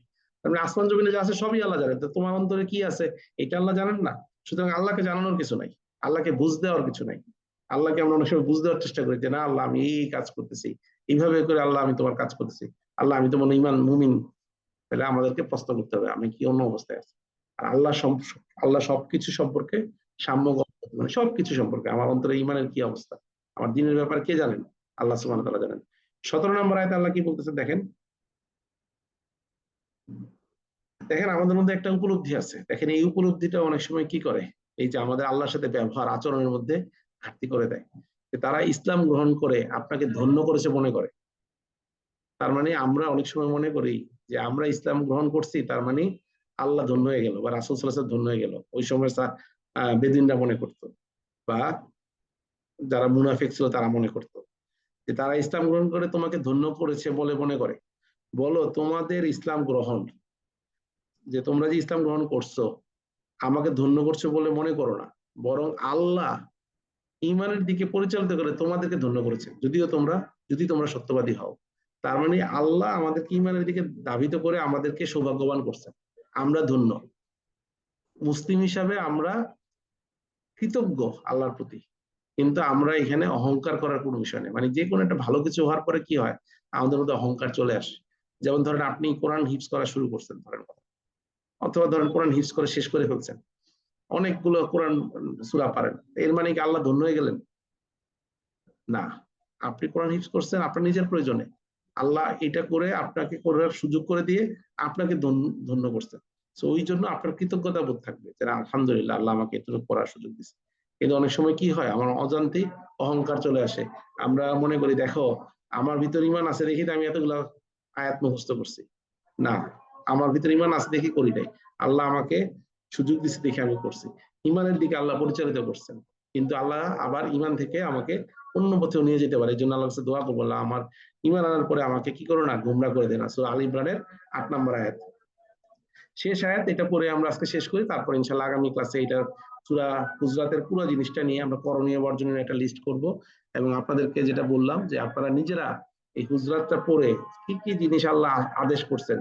মানে আসমান জমিনে যা আছে সবই আল্লাহ জানেন। তো তোমার অন্তরে কি আছে এটা আল্লাহ জানেন না? সুতরাং আল্লাহকে জানানোর কিছু নাই, আল্লাহকে বুঝ দেওয়ার কিছু নাই। আল্লাহকে আমরা অনেক সময় বুঝ দেওয়ার চেষ্টা করি যে না আল্লাহ আমি এই কাজ করতেছি, এইভাবে করে আল্লাহ আমি তোমার কাজ করতেছি, আল্লাহ আমি তোমার ইমান মুমিন। তাহলে আমাদেরকে প্রশ্ন করতে হবে আমি কি অন্য অবস্থায় আছি। আর আল্লাহ সবকিছু সম্পর্কে সাম্য, মানে সবকিছু সম্পর্কে আমার অন্তরে ইমানের কি অবস্থা, আমার দিনের ব্যাপার কে জানেন? আল্লাহ সুবহানাহু ওয়া তাআলা জানেন। 17 নম্বর আয়াতে আল্লাহ কি বলতেছে দেখেন। দেখেন আমাদের মধ্যে একটা উপলব্ধি আছে, দেখেন এই উপলব্ধিটা অনেক সময় কি করে, এই যে আমাদের আল্লাহর সাথে ব্যবহার আচরণের মধ্যে ঘাটতি করে দেয়। যে তারা ইসলাম গ্রহণ করে আপনাকে ধন্য করেছে মনে করে। তার মানে আমরা অনেক সময় মনে করি যে আমরা ইসলাম গ্রহণ করছি, তার মানে আল্লাহ ধন্য হয়ে গেল বা রাসূল সাল্লাল্লাহু আলাইহি ওয়াসাল্লাম ধন্য হয়ে গেল, ওই সময় বেদিনরা মনে করতো বা যারা মুনাফিক ছিল তারা মনে করতো যে তারা ইসলাম গ্রহণ করে তোমাকে ধন্য করেছে বলে মনে করে। বলো তোমাদের ইসলাম গ্রহণ, যে তোমরা যে ইসলাম গ্রহণ করছো আমাকে ধন্য করছো বলে মনে করো না, বরং আল্লাহ ইমানের দিকে পরিচালিত করে তোমাদেরকে ধন্য করেছে, যদি তোমরা সত্যবাদী হও। তার মানে আল্লাহ আমাদেরকে ইমানের দিকে ধাবিত করে আমাদেরকে সৌভাগ্যবান করছেন, আমরা ধন্য। মুসলিম হিসাবে আমরা কৃতজ্ঞ আল্লাহর প্রতি, কিন্তু আমরা এখানে অহংকার করার কোনো বিষয় নেই। মানে যে কোনো একটা ভালো কিছু হওয়ার পরে কি হয়, আমাদের মধ্যে অহংকার চলে আসে। যেমন ধরেন আপনি কোরআন হিফজ করা শুরু করছেন ধরেন, অথবা ধরেন কোরআন হিফজ করে শেষ করে ফেলছেন, অনেকগুলো কোরআন সূরা পারেন, এর মানে কি আল্লাহ ধন্য হয়ে গেলেন? না। আপনি কোরআন হিফজ করছেন আপনার নিজের প্রয়োজনে, আল্লাহ এটা করে আপনাকে করার সুযোগ করে দিয়ে আপনাকে ধন্য করছেন। তো ওই জন্য আপনার কৃতজ্ঞতা বোধ থাকবে যে আলহামদুলিল্লাহ আল্লাহ আমাকে এতটুকু পড়ার সুযোগ দিচ্ছে। কিন্তু অনেক সময় কি হয়, আমার অজান্তেই অহংকার চলে আসে। আমরা মনে করি দেখো আমার ভিতর ইমান আছে দেখি আমি এতগুলো আয়াত মুখস্থ করছি। না, আমার ভিতর ইমান আছে দেখি করি নাই, আল্লাহ আমাকে সুযোগ দিচ্ছে দেখে আমি করছি। ইমানের দিকে আল্লাহ পরিচালিত করছেন, কিন্তু আল্লাহ আবার ইমান থেকে আমাকে অন্য পথেও নিয়ে যেতে পারে। এই জন্য আল্লাহ কাছে দোয়া করবো, আল্লাহ আমার ইমান আনার পরে আমাকে কি করো না, গুমরা করে দেনা। সূরা আল ইমরানের ৮ নম্বর আয়াত, শেষ আয়াত। এটা পরে আমরা আজকে শেষ করি, তারপর ইনশাল্লাহ আগামী ক্লাসে এটা সূরা হুজরাতের পুরো জিনিসটা নিয়ে আমরা করণীয় বর্জনের একটা লিস্ট করব। এবং আপনাদেরকে যেটা বললাম যে আপনারা নিজেরা এই হুজরাতটা পড়ে কি কি জিনিস আল্লাহ আদেশ করছেন,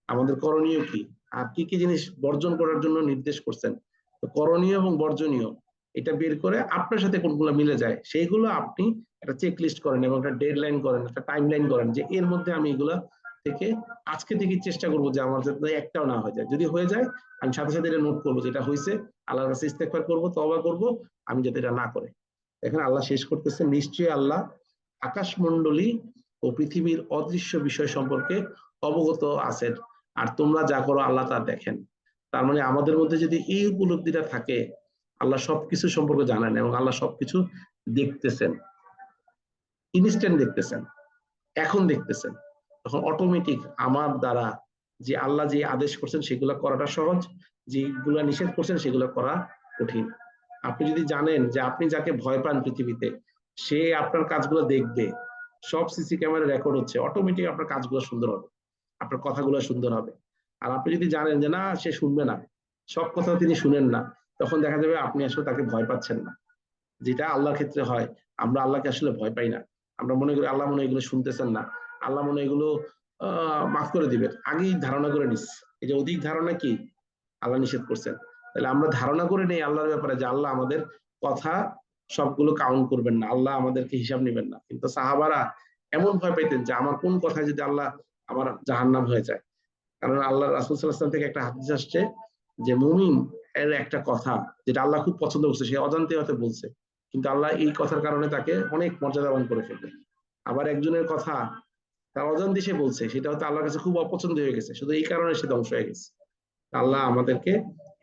আমাদের করণীয় কি, আর কি কি জিনিস বর্জন করার জন্য নির্দেশ করছেন, তো করণীয় এবং বর্জনীয় এটা বের করে আপনার সাথে কোনগুলো মিলে যায় সেইগুলো আপনি একটা চেক লিস্ট করেন এবং একটা ডেডলাইন করেন, একটা টাইম লাইন করেন, যে এর মধ্যে আমি এগুলা থেকে আজকে থেকে চেষ্টা করবো যে আমার যাতে একটাও না হয়ে যায়। যদি হয়ে যায় আমি সাথে সাথে এটা নোট করবো, যেটা হয়েছে আল্লাহর কাছে ইস্তেগফার করবো, তওবা করবো, আমি যাতে এটা না করে। এখানে আল্লাহ শেষ করতেছে, নিশ্চয়ই আল্লাহ আকাশমণ্ডলী ও পৃথিবীর অদৃশ্য বিষয় সম্পর্কে অবগত আছেন, আর তোমরা যা করো আল্লাহ তা দেখেন। তার মানে আমাদের মধ্যে যদি এই উপলব্ধিটা থাকে, আল্লাহ সবকিছু সম্পর্কে জানেন এবং আল্লাহ সবকিছু দেখতেছেন, ইনস্ট্যান্ট দেখতেছেন, এখন দেখতেছেন, তখন অটোমেটিক আমার দ্বারা যে আল্লাহ যে আদেশ করছেন সেগুলো করাটা সহজ, যেগুলো নিষেধ করছেন সেগুলো করা কঠিন। আপনি যদি জানেন যে আপনি যাকে ভয় পান পৃথিবীতে সে আপনার কাজগুলো দেখবে, সব সিসি ক্যামেরা রেকর্ড হচ্ছে, অটোমেটিক আপনার কাজগুলো সুন্দর হবে, আপনার কথাগুলো সুন্দর হবে। আর আপনি যদি জানেন যে না সে শুনবে না, সব কথা তিনি শুনেন না, তখন দেখা যাবে আপনি আসলে তাকে ভয় পাচ্ছেন না, যেটা আল্লাহর ক্ষেত্রে হয়। আমরা আল্লাহকে আসলে ভয় পাই না, আমরা মনে করি আল্লাহ মনে এগুলো শুনতেছেন না, আল্লাহ মনে এগুলো মাফ করে দিবেন, আগেই ধারণা করে নিস। এই যে অধিক ধারণা কি, আল্লাহ নিষেধ করছেন। তাহলে আমরা ধারণা করে নেই আল্লাহর ব্যাপারে যে আল্লাহ আমাদের কথা সবগুলো কাউন্ট করবেন না, আল্লাহ আমাদেরকে হিসাব নেবেন না। কিন্তু সাহাবারা এমন ভয় পাইতেন যে আমার কোন কথা যদি আল্লাহ আমার জাহান্নাম হয়ে যায়। কারণ আল্লাহ রাসূল সাল্লাল্লাহু আলাইহি ওয়াসাল্লাম থেকে একটা হাদিস আসছে যে মুমিন এর একটা কথা যেটা আল্লাহ খুব পছন্দ করছে, সে অজান্তে হয়তো বলছে, কিন্তু আল্লাহ এই কথার কারণে তাকে অনেক মর্যাদাবান করে ফেলবে। আবার একজনের কথা তার অজান্তে সে বলছে, সেটা হয়তো আল্লাহর কাছে খুব অপছন্দ হয়ে গেছে, শুধু এই কারণে সে ধ্বংস হয়ে গেছে। আল্লাহ আমাদেরকে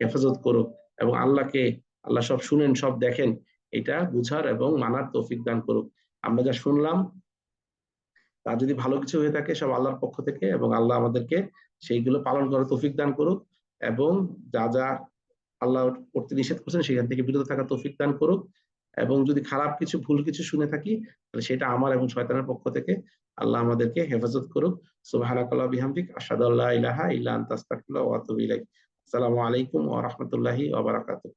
হেফাজত করুক এবং আল্লাহ সব শুনেন সব দেখেন এটা বুঝার এবং মানার তৌফিক দান করুক। আমরা যা শুনলাম তা যদি ভালো কিছু হয়ে থাকে সব আল্লাহর পক্ষ থেকে, এবং আল্লাহ আমাদেরকে সেইগুলো পালন করার তৌফিক দান করুক, এবং যা যা আল্লাহ করতে নিষেধ করছেন সেখান থেকে বিরত থাকার তৌফিক দান করুক। এবং যদি খারাপ কিছু ভুল কিছু শুনে থাকি তাহলে সেটা আমার এবং শয়তানের পক্ষ থেকে, আল্লাহ আমাদেরকে হেফাজত করুক। সুবহানাকাল্লাহ বিহামদিক আশহাদু আল্লা ইলাহা ইল্লা আনতা আস্তাগফিরুকা ওয়া আতুবু ইলাইক। আসসালামু আলাইকুম ওয়া রাহমাতুল্লাহি ওয়া বারাকাতুহু।